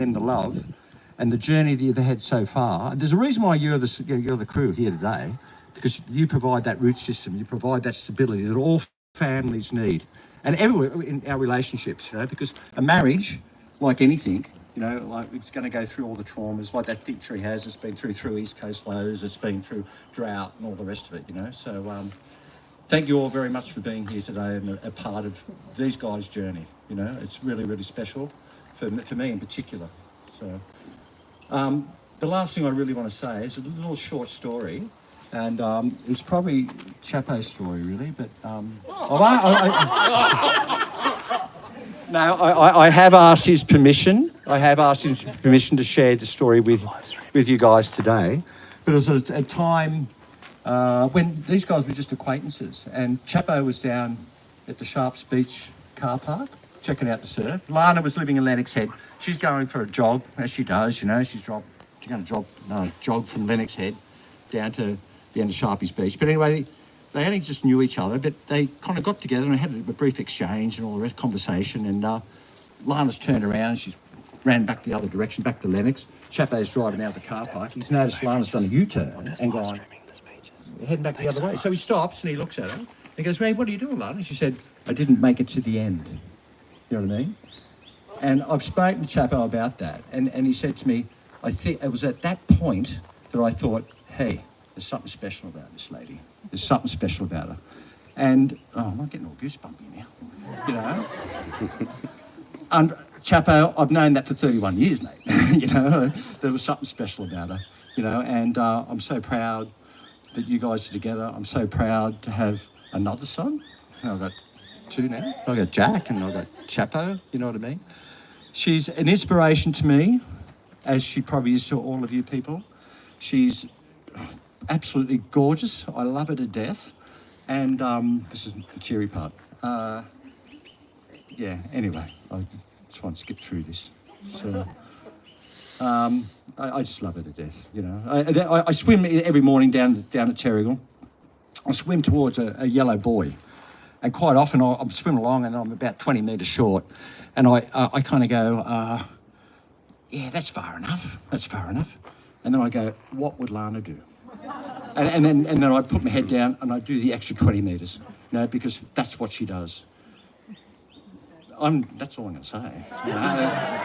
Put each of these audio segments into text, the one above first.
the love and the journey that you've had so far. There's a reason why you're the crew here today, because you provide that root system, you provide that stability that all families need, and everywhere in our relationships, because a marriage, like anything, like it's going to go through all the traumas, like that fig tree has. It's been through East Coast lows, it's been through drought and all the rest of it, So thank you all very much for being here today and a part of these guys' journey. It's really, really special for me in particular. So the last thing I really want to say is a little short story, and it's probably Chapo's story, really, but I have asked his permission. I have asked his permission to share the story with you guys today. But it was a time when these guys were just acquaintances, and Chapo was down at the Sharps Beach car park checking out the surf. Lana was living in Lennox Head. She's going for a jog, as she does. She's going to jog from Lennox Head down to the end of Sharpies Beach. But anyway, they only just knew each other, but they kind of got together and had a brief exchange and all the rest, conversation. And Lana's turned around and she's ran back the other direction, back to Lennox. Chapo's driving out of the car park. He's noticed Lana's done a U-turn and gone, heading back the other way. So he stops and he looks at her. He goes, "Hey, what are you doing, Lana?" She said, "I didn't make it to the end." You know what I mean? And I've spoken to Chapo about that. And he said to me, I think it was at that point that I thought, hey, there's something special about this lady. There's something special about her. And, I'm getting all goosebumpy now, And Chapo, I've known that for 31 years, mate. There was something special about her, and I'm so proud that you guys are together. I'm so proud to have another son. I've got two now. I've got Jack and I've got Chapo, you know what I mean? She's an inspiration to me, as she probably is to all of you people. She's absolutely gorgeous. I love her to death. And this is the cheery part. Anyway, I just want to skip through this. So, I just love her to death, I swim every morning down at Terrigal. I swim towards a yellow buoy. And quite often I'm swimming along and I'm about 20 metres short. And I kind of go, that's far enough. That's far enough. And then I go, what would Lana do? And then I put my head down and I do the extra 20 metres, because that's what she does. That's all I'm going to say.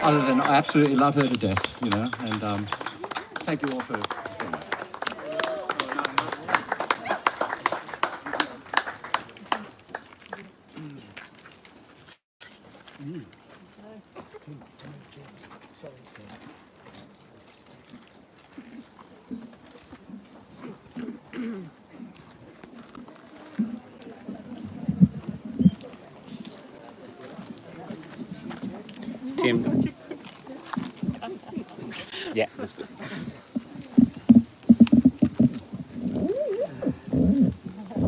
Other than I absolutely love her to death, and thank you all for doing that. Tim. Yeah, that's good.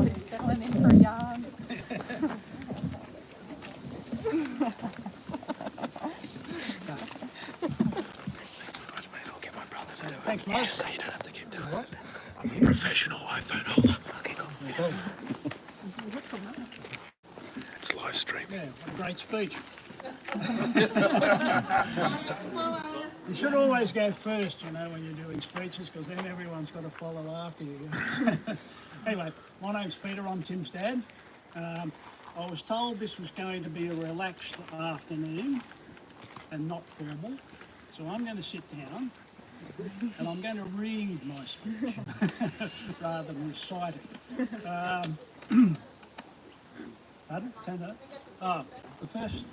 He's settling in for a yarn. I'll get my brother to do it. Thanks, mate. Just so you don't have to keep doing it. I'm a professional iPhone holder. Okay, cool. What's the matter? It's live streaming. Yeah, what a great speech. You should always go first, when you're doing speeches, because then everyone's got to follow after you. Anyway, my name's Peter, I'm Tim's dad. I was told this was going to be a relaxed afternoon and not formal, so I'm going to sit down and I'm going to read my speech rather than recite it. Pardon? Turn that up. The first...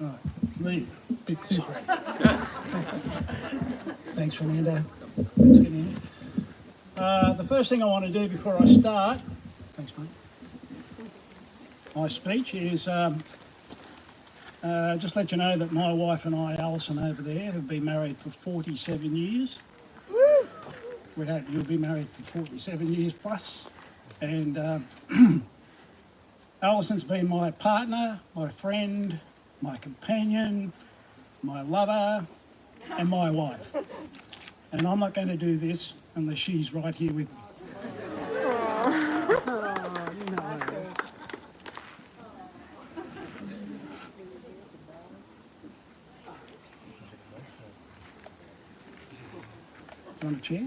Right, leave. Bit quick. Thanks, Fernando. Let's get in. The first thing I want to do before I start, thanks, mate, my speech is just let you know that my wife and I, Alison over there, have been married for 47 years. You'll be married for 47 years plus. And Alison's been my partner, my friend, my companion, my lover, and my wife. And I'm not going to do this unless she's right here with me. Want a chair?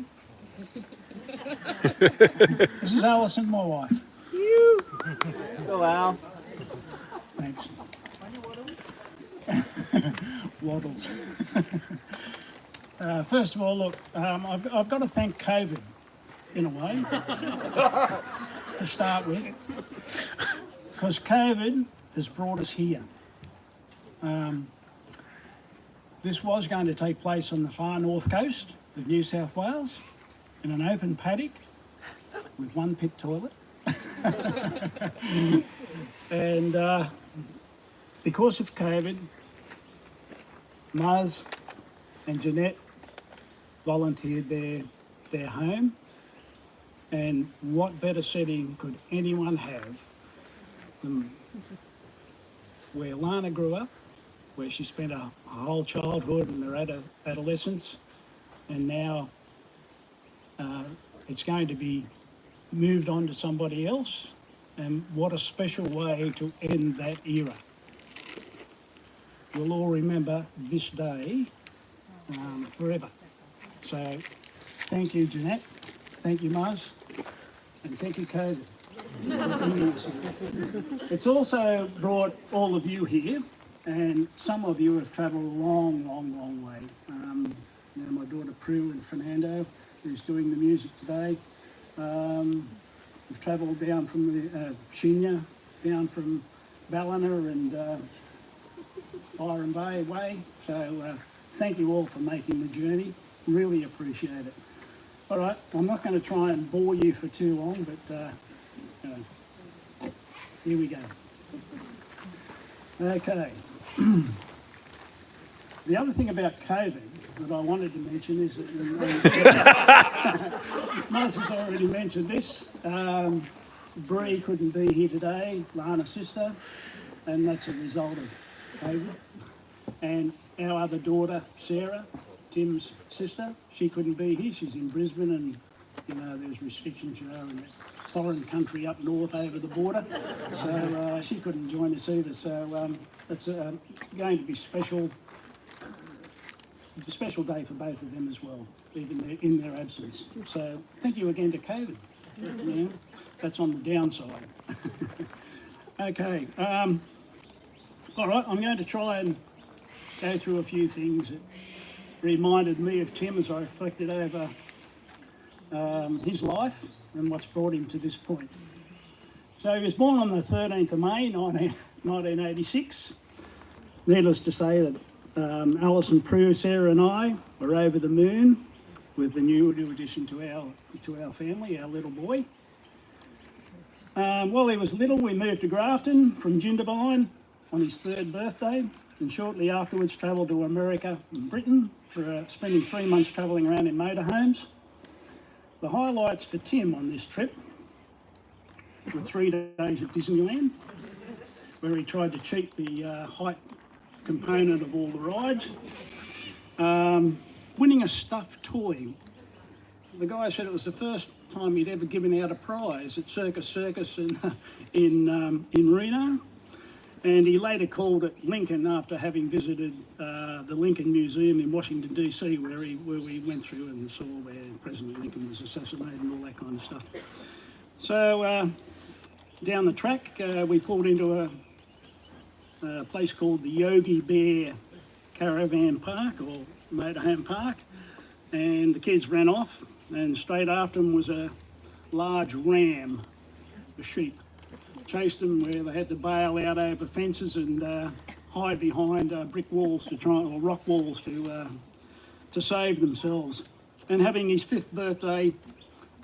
This is Alison, my wife. Hello, Al. Thanks. Waddles. First of all, look, I've got to thank COVID, in a way, to start with, because COVID has brought us here. This was going to take place on the far north coast of New South Wales in an open paddock with one pit toilet. And because of COVID, Maz and Jeanette volunteered their home, and what better setting could anyone have than where Lana grew up, where she spent her whole childhood and her adolescence, and now it's going to be moved on to somebody else, and what a special way to end that era. We'll all remember this day forever. So thank you, Jeanette, thank you, Maz, and thank you, COVID. It's also brought all of you here, and some of you have travelled a long, long, long way. My daughter Prue and Fernando, who's doing the music today, we've travelled down from the Shinya, down from Ballina and Byron Bay way. So thank you all for making the journey. Really appreciate it. All right, I'm not going to try and bore you for too long, but here we go. Okay. The other thing about COVID that I wanted to mention is that Maz has already mentioned this. Bree couldn't be here today, Lana's sister, and that's a result of COVID. And our other daughter, Sarah, Tim's sister, she couldn't be here. She's in Brisbane, and there's restrictions, in that foreign country up north over the border. So she couldn't join us either. So it's going to be special. It's a special day for both of them as well, even in their absence. So thank you again to COVID. That's on the downside. Okay. All right, I'm going to try and go through a few things that reminded me of Tim as I reflected over his life and what's brought him to this point. So he was born on the 13th of May, 1986. Needless to say that Alison, Prue, Sarah and I were over the moon with the new addition to our family, our little boy. While he was little, we moved to Grafton from Jindabyne on his 3rd birthday, and shortly afterwards travelled to America and Britain for spending 3 months travelling around in motorhomes. The highlights for Tim on this trip were 3 days at Disneyland, where he tried to cheat the height component of all the rides. Winning a stuffed toy. The guy said it was the first time he'd ever given out a prize at Circus in Reno, and he later called it Lincoln after having visited the Lincoln Museum in Washington DC, where we went through and saw where President Lincoln was assassinated and all that kind of stuff. So down the track we pulled into a place called the Yogi Bear Caravan Park or Motorhome Park, and the kids ran off, and straight after them was a large ram, a sheep. Chased them where they had to bail out over fences and hide behind brick walls or rock walls to save themselves. And having his 5th birthday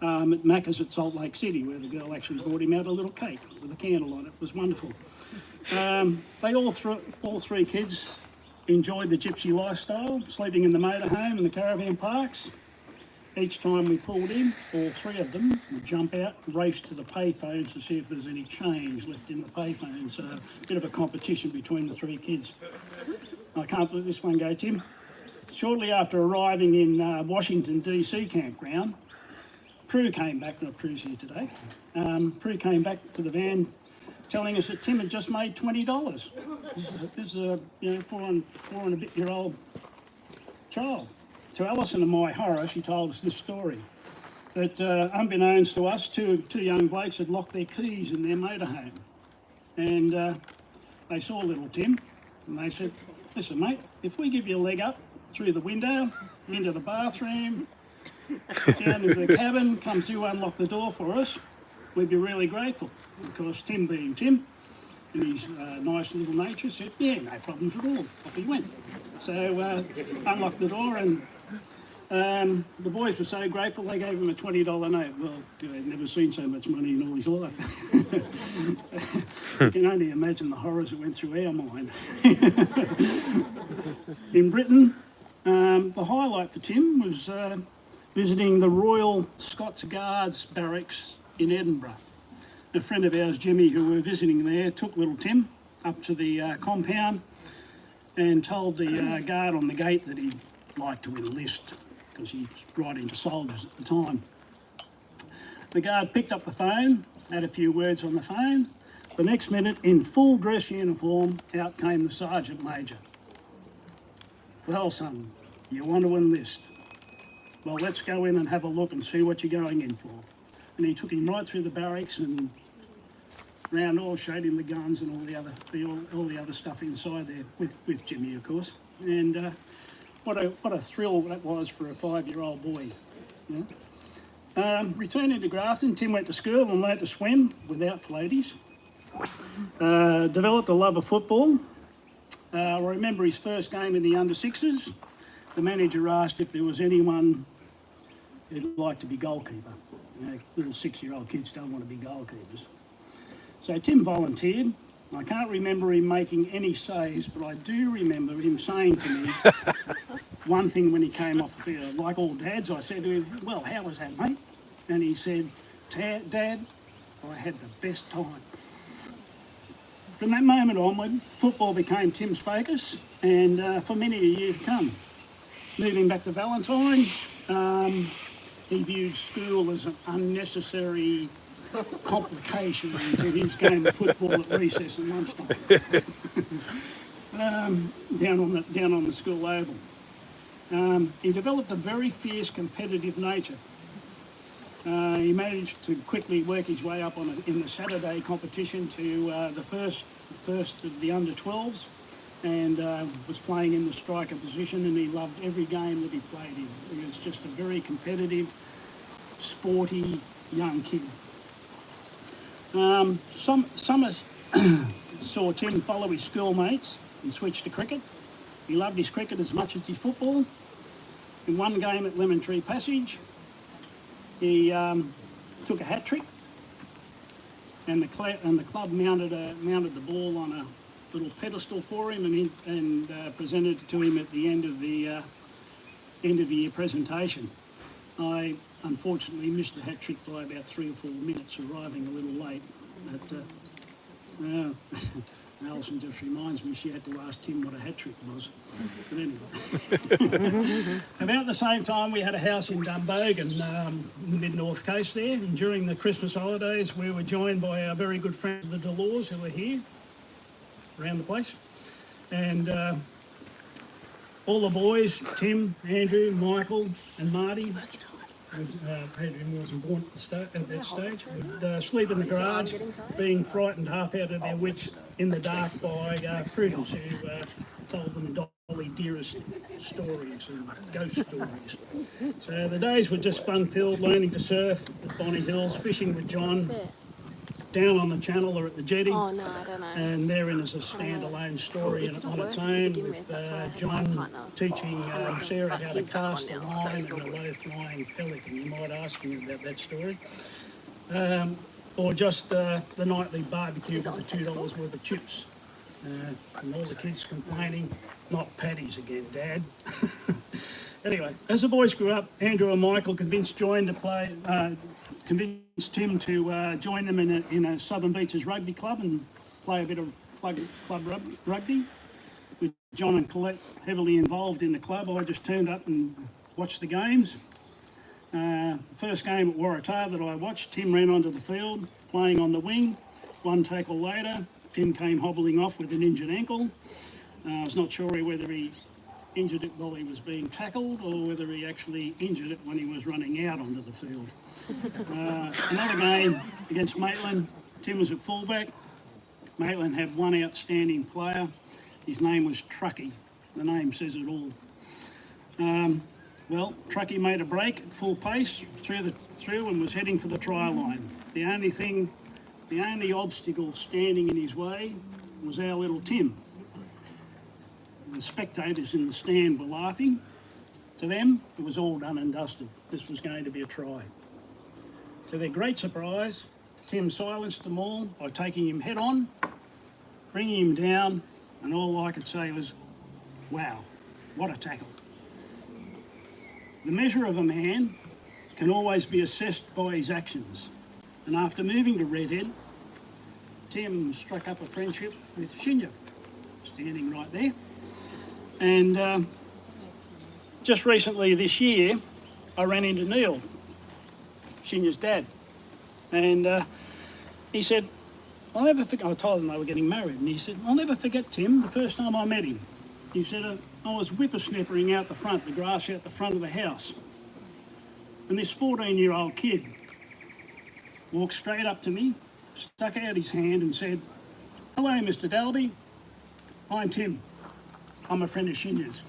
at Macca's at Salt Lake City, where the girl actually brought him out a little cake with a candle on it. It was wonderful. They all 3 kids enjoyed the gypsy lifestyle, sleeping in the motorhome and the caravan parks. Each time we pulled in, all 3 of them would jump out and race to the payphones to see if there's any change left in the payphones. So a bit of a competition between the 3 kids. I can't let this one go, Tim. Shortly after arriving in Washington DC campground, Prue came back. Not Prue's here today. Prue came back to the van, telling us that Tim had just made $20. This is a 4 and a bit year old child. to Alison and my horror, she told us this story, that unbeknownst to us, two young blokes had locked their keys in their motorhome. And they saw little Tim, and they said, listen mate, if we give you a leg up through the window, into the bathroom, down into the cabin, come through, unlock the door for us, we'd be really grateful. Of course, Tim being Tim, and his nice little nature, said, yeah, no problems at all. Off he went. So unlocked the door, and the boys were so grateful they gave him a $20 note. Well, they'd never seen so much money in all his life. You can only imagine the horrors that went through our mind. In Britain, the highlight for Tim was visiting the Royal Scots Guards barracks in Edinburgh. A friend of ours, Jimmy, who we were visiting there, took little Tim up to the compound and told the guard on the gate that he'd like to enlist, because he was right into soldiers at the time. The guard picked up the phone, had a few words on the phone. The next minute, in full dress uniform, out came the sergeant major. Well, son, you want to enlist? Well, let's go in and have a look and see what you're going in for. And he took him right through the barracks and round all, showed him the guns and all the other stuff inside there with Jimmy, of course. And what a thrill that was for a 5-year-old boy. You know? Returning to Grafton, Tim went to school and learned to swim without floaties. Developed a love of football. I remember his first game in the under-6s. The manager asked if there was anyone who'd like to be goalkeeper. You know, little 6-year-old kids don't want to be goalkeepers. So Tim volunteered. I can't remember him making any saves, but I do remember him saying to me one thing when he came off the field. Like all dads, I said to him, well, how was that, mate? And he said, Dad, I had the best time. From that moment onward, football became Tim's focus, and for many a year to come. Moving back to Valentine, he viewed school as an unnecessary complication to his game of football at recess and lunchtime. Down on the school oval. He developed a very fierce competitive nature. He managed to quickly work his way up in the Saturday competition to the first of the under-12s, and was playing in the striker position, and he loved every game that he played in. He was just a very competitive, sporty young kid. Summers saw Tim follow his schoolmates and switch to cricket. He loved his cricket as much as his football. In one game at Lemon Tree Passage, he took a hat trick, and the club mounted the ball on a little pedestal for him, and presented it to him at the end of the year presentation. I unfortunately missed the hat trick by about 3 or 4 minutes, arriving a little late. But Alison just reminds me she had to ask Tim what a hat trick was. But anyway. About the same time, we had a house in Dumbogan, in the mid-north coast there, and during the Christmas holidays we were joined by our very good friends the Delors, who were here around the place. And all the boys, Tim, Andrew, Michael and Marty, Adrian wasn't born at that stage, would sleep in the garage, being frightened half out of their wits in the dark by Prudence, who told them Dolly Dearest stories and ghost stories. So the days were just fun-filled, learning to surf at Bonny Hills, fishing with John, down on the channel or at the jetty. Oh, no, I don't know. And therein is a standalone story on its own, with John teaching Sarah how to cast a line and a low-flying pelican. You might ask him about that story. Or just the nightly barbecue with the $2 worth of chips. And all the kids complaining, not patties again, Dad. Anyway, as the boys grew up, Andrew and Michael convinced Tim to join them in a Southern Beaches rugby club and play a bit of club rugby. With John and Colette heavily involved in the club, I just turned up and watched the games. The first game at Waratah that I watched, Tim ran onto the field, playing on the wing. One tackle later, Tim came hobbling off with an injured ankle. I was not sure whether he injured it while he was being tackled or whether he actually injured it when he was running out onto the field. Another game against Maitland, Tim was at fullback. Maitland had one outstanding player. His name was Truckee. The name says it all. Well, Truckee made a break at full pace through and was heading for the try line. The only obstacle standing in his way was our little Tim. The spectators in the stand were laughing. To them, it was all done and dusted. This was going to be a try. To their great surprise, Tim silenced them all by taking him head on, bringing him down, and all I could say was, wow, what a tackle. The measure of a man can always be assessed by his actions. And after moving to Redhead, Tim struck up a friendship with Shinya, standing right there. And just recently this year, I ran into Neil, Shinya's dad. And he said, I'll never forget, I told him they were getting married, and he said, I'll never forget, Tim, the first time I met him. He said, I was whippersnippering out the front, the grass out the front of the house. And this 14-year-old kid walked straight up to me, stuck out his hand and said, hello, Mr. Dalby. I'm Tim. I'm a friend of Shinya's.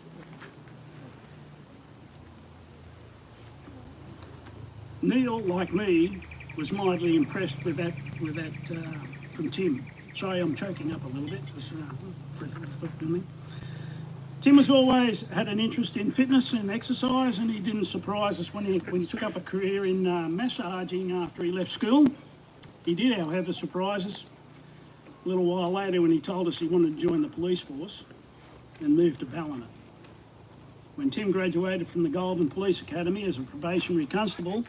Neil, like me, was mildly impressed with that from Tim. Sorry, I'm choking up a little bit. Tim has always had an interest in fitness and exercise, and he didn't surprise us when he took up a career in massaging after he left school. He did, however, surprise us a little while later when he told us he wanted to join the police force and move to Ballina. When Tim graduated from the Goulburn Police Academy as a probationary constable,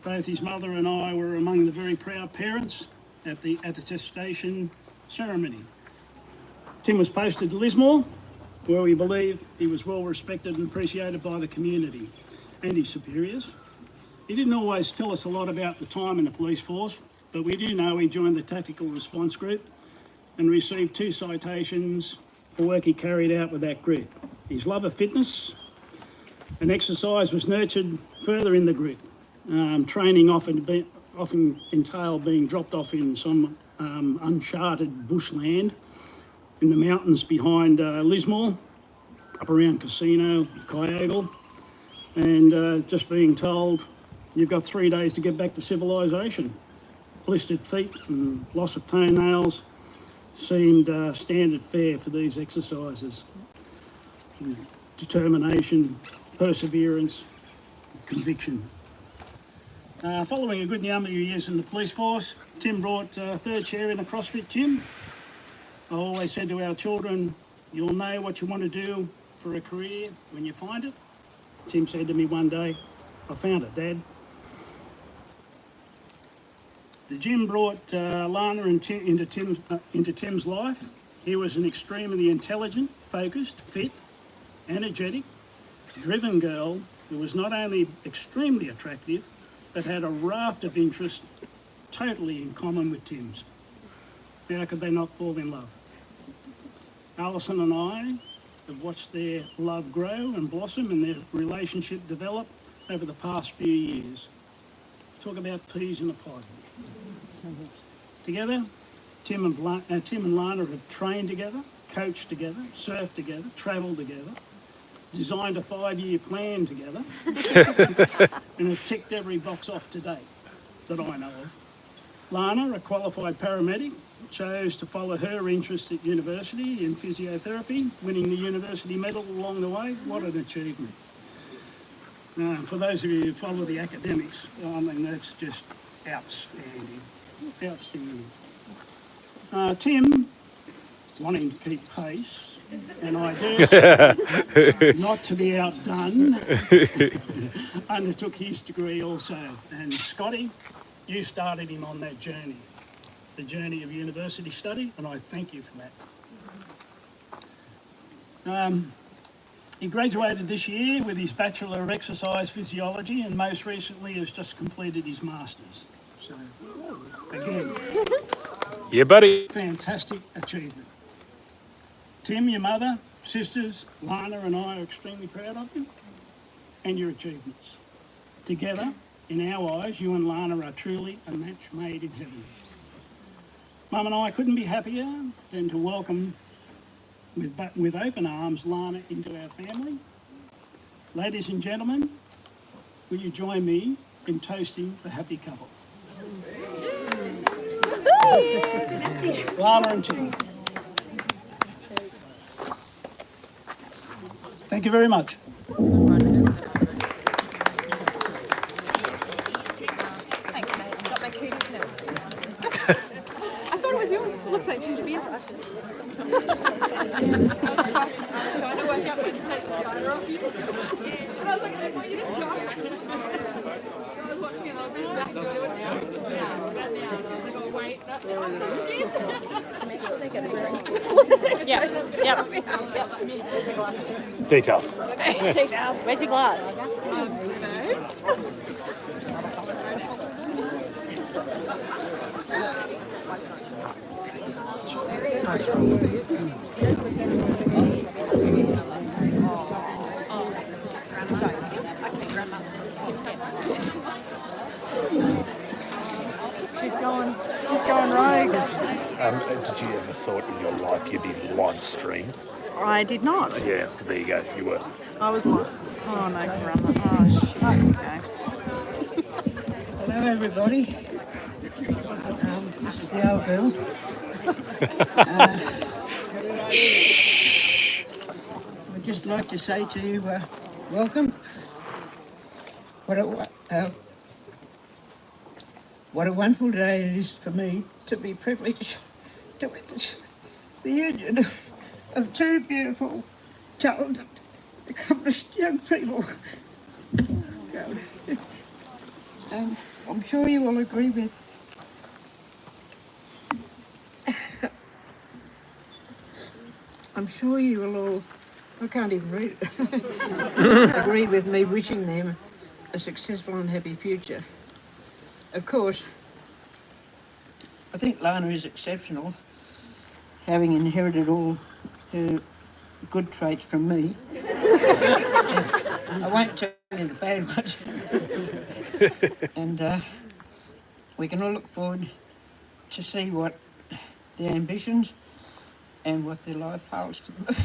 both his mother and I were among the very proud parents at the attestation ceremony. Tim was posted to Lismore, where we believe he was well respected and appreciated by the community and his superiors. He didn't always tell us a lot about the time in the police force, but we do know he joined the Tactical Response Group and received 2 citations for work he carried out with that group. His love of fitness and exercise was nurtured further in the group. Training often entailed being dropped off in some uncharted bushland in the mountains behind Lismore, up around Casino, Kyogle, and just being told, you've got 3 days to get back to civilization. Blistered feet and loss of toenails seemed standard fare for these exercises. Determination, perseverance, conviction. Following a good number of years in the police force, Tim brought 3rd chair in a CrossFit gym. I always said to our children, you'll know what you want to do for a career when you find it. Tim said to me one day, I found it, Dad. The gym brought Lana and Tim into Tim's life. He was an extremely intelligent, focused, fit, energetic, driven girl who was not only extremely attractive, but had a raft of interests totally in common with Tim's. How could they not fall in love? Alison and I have watched their love grow and blossom and their relationship develop over the past few years. Talk about peas in a pod. Together, Tim and Lana have trained together, coached together, surfed together, travelled together, designed a 5-year plan together, and have ticked every box off to date that I know of. Lana, a qualified paramedic, chose to follow her interest at university in physiotherapy, winning the university medal along the way. What an achievement. For those of you who follow the academics, I mean, that's just outstanding. Outstanding. Tim, wanting to keep pace, and I dare say, not to be outdone, undertook his degree also. And Scotty, you started him on that journey, the journey of university study, and I thank you for that. He graduated this year with his Bachelor of Exercise Physiology and most recently has just completed his Masters. So, again, Yeah, buddy. fantastic achievement. Tim, your mother, Sisters, Lana and I are extremely proud of you and your achievements. Together, in our eyes, you and Lana are truly a match made in heaven. Mum and I couldn't be happier than to welcome with open arms Lana into our family. Ladies and gentlemen, will you join me in toasting the happy couple? Lana and Tim. Thank you very much. Thanks, mate. Got my cooties and everything. I thought it was yours. It looks like ginger beer. Trying to work out when to take the cider off you. And I was like, "Why you didn't try it?" I was watching it. I was like, "Back to do it now." Yeah, right now. And I was like, "Oh, wait, that's I'm so scared." Make sure they get a drink. Yeah. Details. Where's your glass? He's going rogue. Did you ever thought in your life you'd be live streamed? I did not. Yeah, there you go. You were. I was like, oh no, grandma. Oh shit. Okay. Hello everybody. This is the old girl. I'd just like to say to you, welcome. What a wonderful day it is for me to be privileged to witness the union of two beautiful, talented, accomplished young people. I'm sure you will agree with I'm sure you will all, I can't even read it, agree with me wishing them a successful and happy future. Of course, I think Lana is exceptional, having inherited all her good traits from me. I won't tell you the bad ones. And we can all look forward to see what their ambitions and what their life holds for them.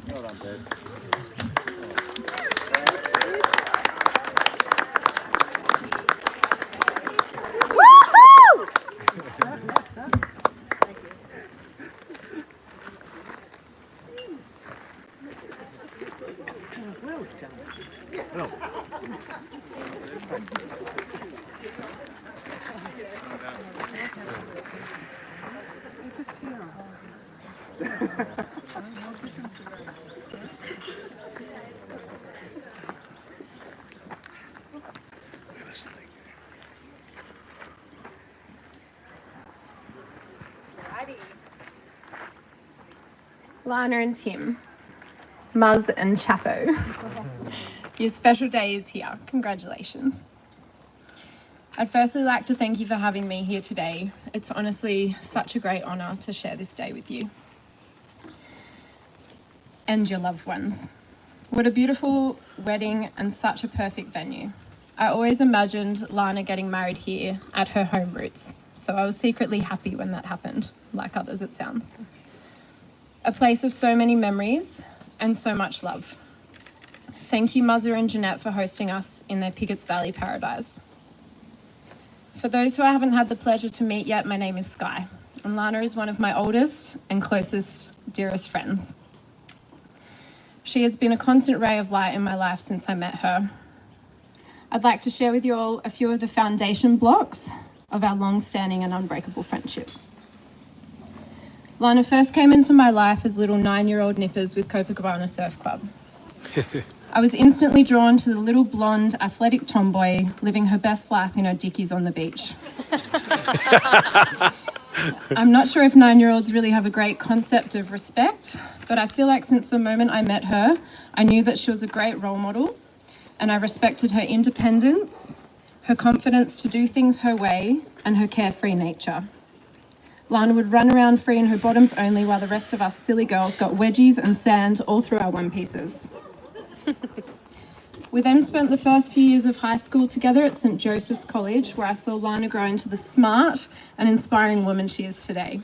Well done, Dad. Just here. Lana and Tim, Muzz and Chapo. Your special day is here. Congratulations. I'd firstly like to thank you for having me here today. It's honestly such a great honour to share this day with you and your loved ones. What a beautiful wedding and such a perfect venue. I always imagined Lana getting married here at her home roots, so I was secretly happy when that happened, like others it sounds. A place of so many memories and so much love. Thank you, Muzza and Jeanette, for hosting us in their Piggott's Valley paradise. For those who I haven't had the pleasure to meet yet, my name is Sky, and Lana is one of my oldest and closest, dearest friends. She has been a constant ray of light in my life since I met her. I'd like to share with you all a few of the foundation blocks of our long-standing and unbreakable friendship. Lana first came into my life as little 9-year-old nippers with Copacabana Surf Club. I was instantly drawn to the little blonde, athletic tomboy living her best life in her dickies on the beach. I'm not sure if 9-year-olds really have a great concept of respect, but I feel like since the moment I met her, I knew that she was a great role model, and I respected her independence, her confidence to do things her way, and her carefree nature. Lana would run around free in her bottoms only while the rest of us silly girls got wedgies and sand all through our one pieces. We then spent the first few years of high school together at St. Joseph's College, where I saw Lana grow into the smart and inspiring woman she is today.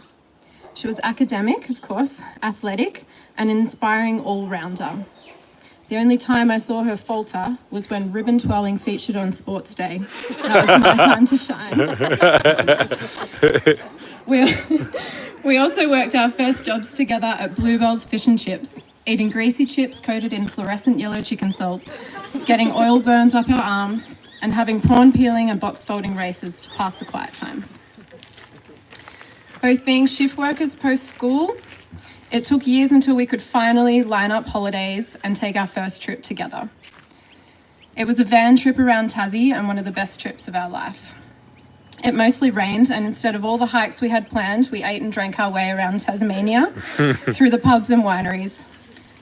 She was academic, of course, athletic, and an inspiring all-rounder. The only time I saw her falter was when ribbon twirling featured on Sports Day. That was my time to shine. We also worked our first jobs together at Bluebell's Fish and Chips, eating greasy chips coated in fluorescent yellow chicken salt, getting oil burns up our arms, and having prawn peeling and box folding races to pass the quiet times. Both being shift workers post-school, it took years until we could finally line up holidays and take our first trip together. It was a van trip around Tassie and one of the best trips of our life. It mostly rained, and instead of all the hikes we had planned, we ate and drank our way around Tasmania through the pubs and wineries.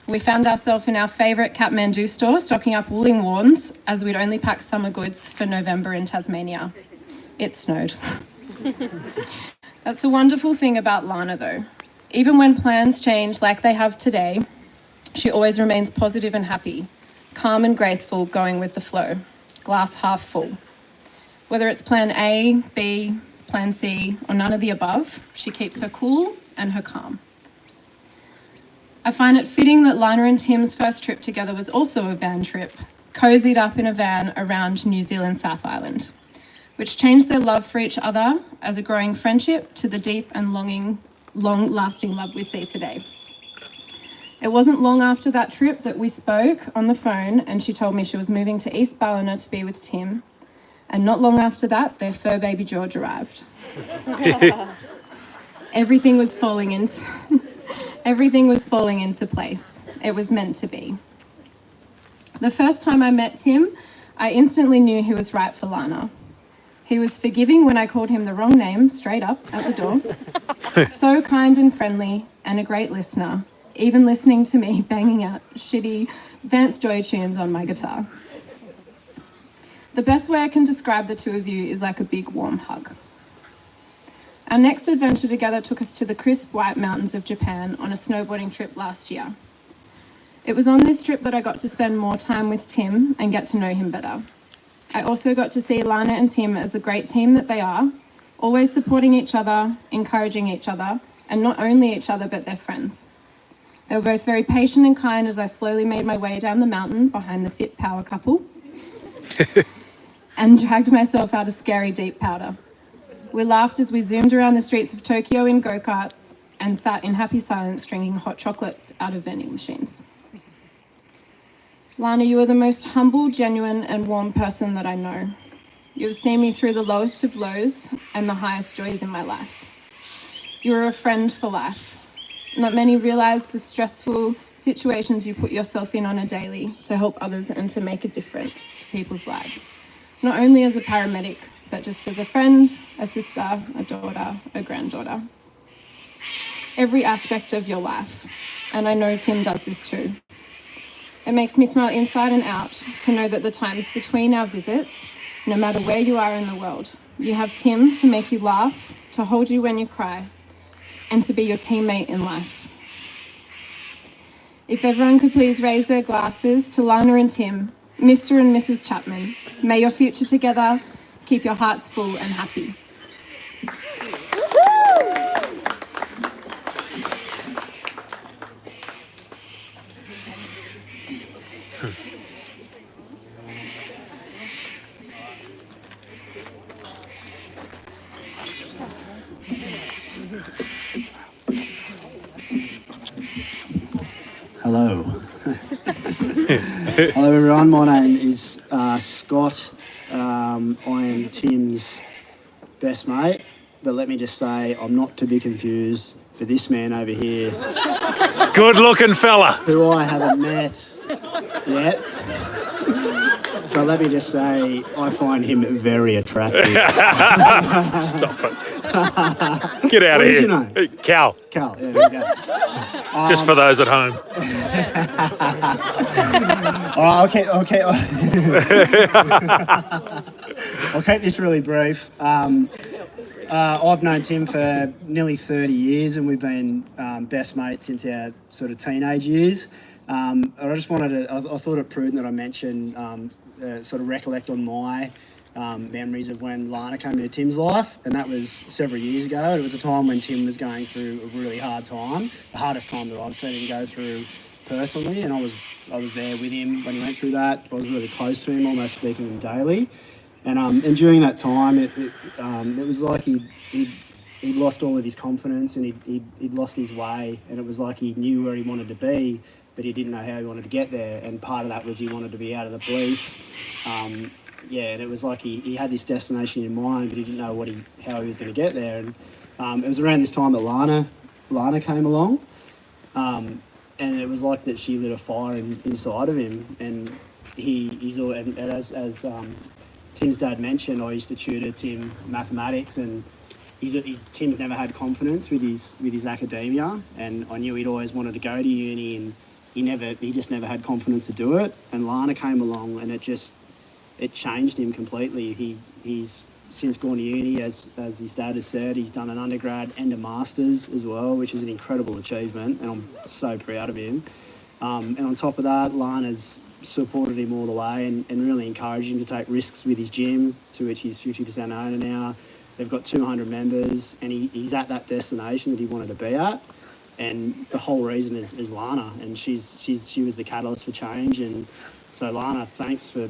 We found ourselves in our favourite Kathmandu store stocking up wooling warns as we'd only pack summer goods for November in Tasmania. It snowed. That's the wonderful thing about Lana though. Even when plans change like they have today, she always remains positive and happy, calm and graceful, going with the flow, glass half full. Whether it's plan A, B, plan C, or none of the above, she keeps her cool and her calm. I find it fitting that Lana and Tim's first trip together was also a van trip, cozied up in a van around New Zealand South Island, which changed their love for each other as a growing friendship to the deep and long-lasting love we see today. It wasn't long after that trip that we spoke on the phone and she told me she was moving to East Ballina to be with Tim. And not long after that, their fur baby George arrived. Everything was falling into place. It was meant to be. The first time I met Tim, I instantly knew he was right for Lana. He was forgiving when I called him the wrong name straight up at the door. So kind and friendly and a great listener, even listening to me banging out shitty Vance Joy tunes on my guitar. The best way I can describe the two of you is like a big warm hug. Our next adventure together took us to the crisp white mountains of Japan on a snowboarding trip last year. It was on this trip that I got to spend more time with Tim and get to know him better. I also got to see Lana and Tim as the great team that they are, always supporting each other, encouraging each other, and not only each other but their friends. They were both very patient and kind as I slowly made my way down the mountain behind the fit power couple and dragged myself out of scary deep powder. We laughed as we zoomed around the streets of Tokyo in go-karts and sat in happy silence drinking hot chocolates out of vending machines. Lana, you are the most humble, genuine, and warm person that I know. You have seen me through the lowest of lows and the highest joys in my life. You are a friend for life. Not many realize the stressful situations you put yourself in on a daily to help others and to make a difference to people's lives. Not only as a paramedic, but just as a friend, a sister, a daughter, a granddaughter. Every aspect of your life, and I know Tim does this too. It makes me smile inside and out to know that the times between our visits, no matter where you are in the world, you have Tim to make you laugh, to hold you when you cry, and to be your teammate in life. If everyone could please raise their glasses to Lana and Tim, Mr. and Mrs. Chapman, may your future together keep your hearts full and happy. Hello. Hello everyone, my name is Scott. I am Tim's best mate, but let me just say I'm not to be confused for this man over here Good looking fella. who I haven't met yet. But let me just say I find him very attractive. Stop it. Get out of What did here. you know? Cal, Carl, there we go. just for those at home. Oh, okay. I'll keep this really brief. I've known Tim for nearly 30 years, and we've been best mates since our sort of teenage years. I just wanted to, I thought it prudent that I mention, sort of recollect on my memories of when Lana came into Tim's life, and that was several years ago. It was a time when Tim was going through a really hard time, the hardest time that I've seen him go through personally, and I was there with him when he went through that. I was really close to him, almost speaking to him daily. And during that time, it was like he'd lost all of his confidence, and he'd lost his way, and it was like he knew where he wanted to be, but he didn't know how he wanted to get there. And part of that was he wanted to be out of the police. And it was like he had this destination in mind, but he didn't know how he was going to get there. And it was around this time that Lana came along, and it was like that she lit a fire inside of him, and as Tim's dad mentioned, I used to tutor Tim mathematics, and Tim's never had confidence with his academia, and I knew he'd always wanted to go to uni, and he just never had confidence to do it. And Lana came along, and it changed him completely. He's since gone to uni, as his dad has said. He's done an undergrad and a master's as well, which is an incredible achievement, and I'm so proud of him. And on top of that, Lana's supported him all the way and really encouraged him to take risks with his gym, to which he's 50% owner now. They've got 200 members, and he's at that destination that he wanted to be at. And the whole reason is Lana, and she was the catalyst for change. And so Lana, thanks for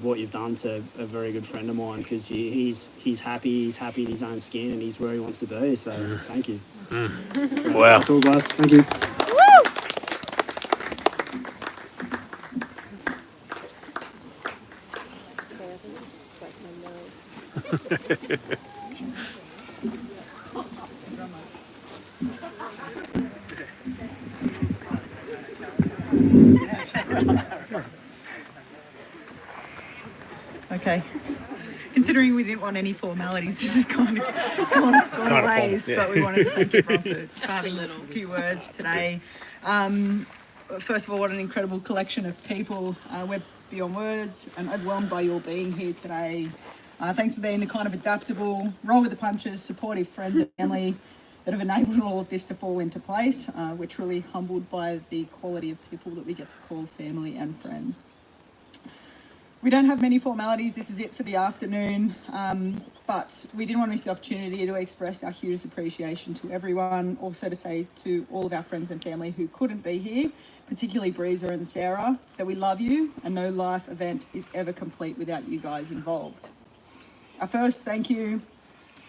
what you've done to a very good friend of mine, because he's happy in his own skin, and he's where he wants to be. So thank you. So, Wow. that's all, guys. Thank you. Okay. Considering we didn't want any formalities, this is kind of gone a ways, but we wanted to thank everyone for having a few words today. First of all, what an incredible collection of people. We're beyond words and overwhelmed by your being here today. Thanks for being the kind of adaptable, roll with the punches, supportive friends and family that have enabled all of this to fall into place. We're truly humbled by the quality of people that we get to call family and friends. We don't have many formalities. This is it for the afternoon, but we didn't want to miss the opportunity to express our hugest appreciation to everyone. Also to say to all of our friends and family who couldn't be here, particularly Breezer and Sarah, that we love you, and no life event is ever complete without you guys involved. Our first thank you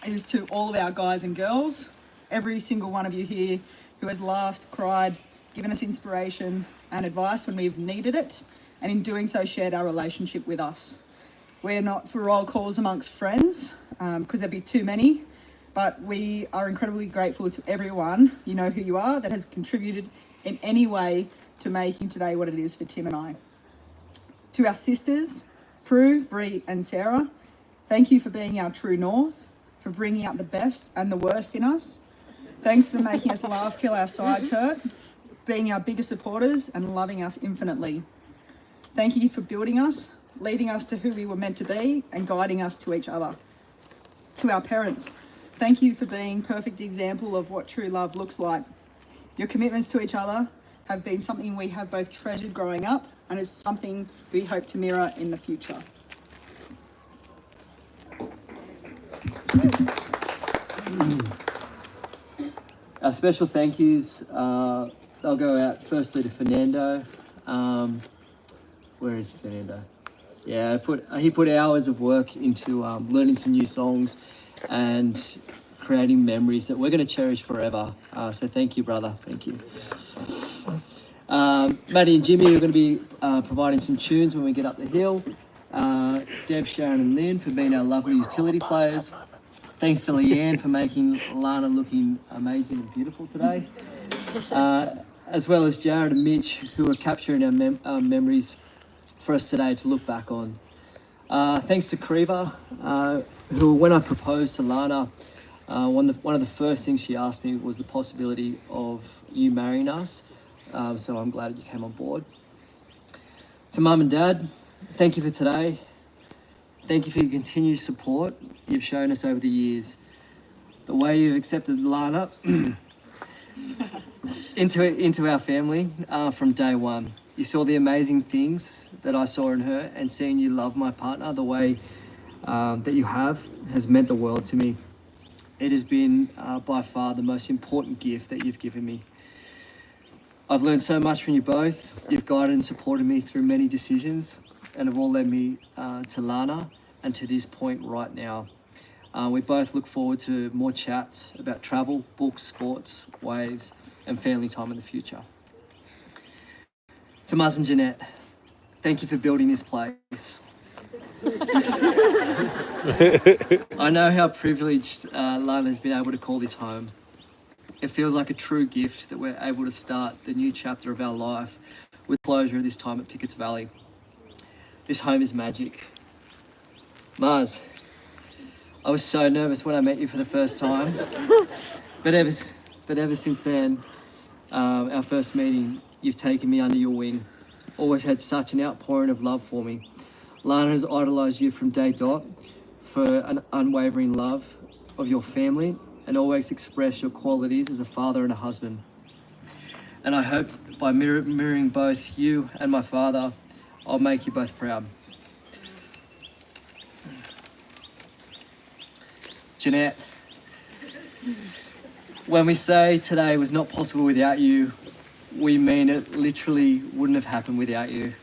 is to all of our guys and girls, every single one of you here who has laughed, cried, given us inspiration and advice when we've needed it, and in doing so shared our relationship with us. We're not for roll calls amongst friends, because there'd be too many, but we are incredibly grateful to everyone, you know who you are, that has contributed in any way to making today what it is for Tim and I. To our sisters, Prue, Bree and Sarah, thank you for being our true north, for bringing out the best and the worst in us. Thanks for making us laugh till our sides hurt, being our biggest supporters and loving us infinitely. Thank you for building us, leading us to who we were meant to be and guiding us to each other. To our parents, thank you for being a perfect example of what true love looks like. Your commitments to each other have been something we have both treasured growing up and is something we hope to mirror in the future. Our special thank yous, they'll go out firstly to Fernando. Where is Fernando? Yeah, he put hours of work into learning some new songs and creating memories that we're going to cherish forever. So thank you, brother. Thank you. Maddie and Jimmy are going to be providing some tunes when we get up the hill. Deb, Sharon and Lynn for being our lovely utility players. Thanks to Leanne for making Lana looking amazing and beautiful today. As well as Jared and Mitch, who are capturing our memories for us today to look back on. Thanks to Kriva, who, when I proposed to Lana, one of the first things she asked me was the possibility of you marrying us. So I'm glad you came on board. To Mum and Dad, thank you for today. Thank you for your continued support you've shown us over the years. the way you've accepted Lana into our family from day one. You saw the amazing things that I saw in her, and seeing you love my partner the way that you have has meant the world to me. It has been by far the most important gift that you've given me. I've learned so much from you both. You've guided and supported me through many decisions and have all led me to Lana and to this point right now. We both look forward to more chats about travel, books, sports, waves, and family time in the future. To Muzz and Jeanette, thank you for building this place. I know how privileged Lana has been able to call this home. It feels like a true gift that we're able to start the new chapter of our life with closure of this time at Pickett's Valley. This home is magic. Mars, I was so nervous when I met you for the first time, but ever since then, our first meeting, you've taken me under your wing. Always had such an outpouring of love for me. Lana has idolised you from day dot for an unwavering love of your family and always expressed your qualities as a father and a husband. And I hoped by mirroring both you and my father, I'll make you both proud. Jeanette, when we say today was not possible without you, we mean it literally wouldn't have happened without you.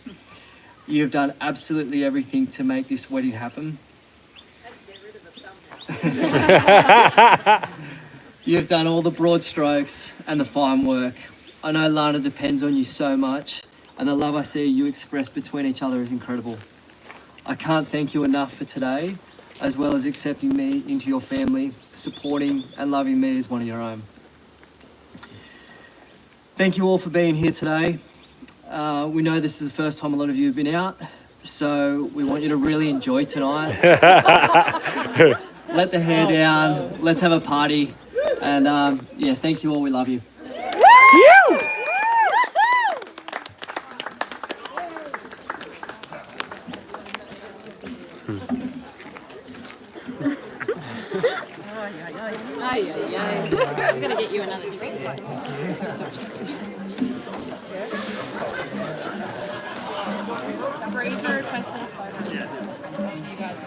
You have done absolutely everything to make this wedding happen. You've done all the broad strokes and the fine work. I know Lana depends on you so much, and the love I see you express between each other is incredible. I can't thank you enough for today, as well as accepting me into your family, supporting and loving me as one of your own. Thank you all for being here today. We know this is the first time a lot of you have been out, so we want you to really enjoy tonight. Let the hair down, let's have a party, and yeah, thank you all, we love you. I'm gonna get you another drink. Fraser requested a photo. You guys